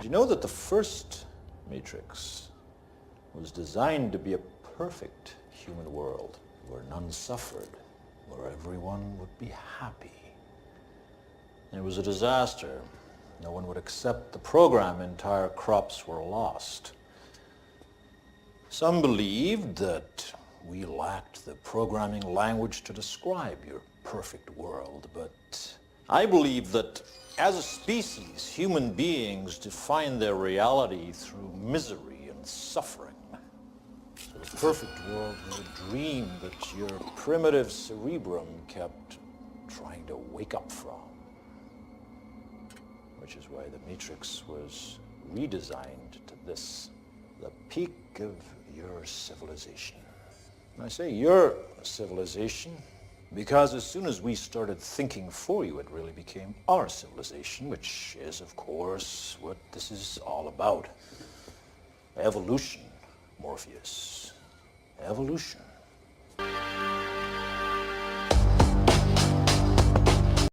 Did you know that the first Matrix was designed to be a perfect human world where none suffered, where everyone would be happy? It was a disaster. No one would accept the program. Entire crops were lost. Some believed that we lacked the programming language to describe your perfect world, but I believe that as a species, human beings define their reality through misery and suffering. So the perfect world was a dream that your primitive cerebrum kept trying to wake up from. Which is why the Matrix was redesigned to this, the peak of your civilization. And I say your civilization because as soon as we started thinking for you, it really became our civilization, which is, of course, what this is all about. Evolution, Morpheus. Evolution.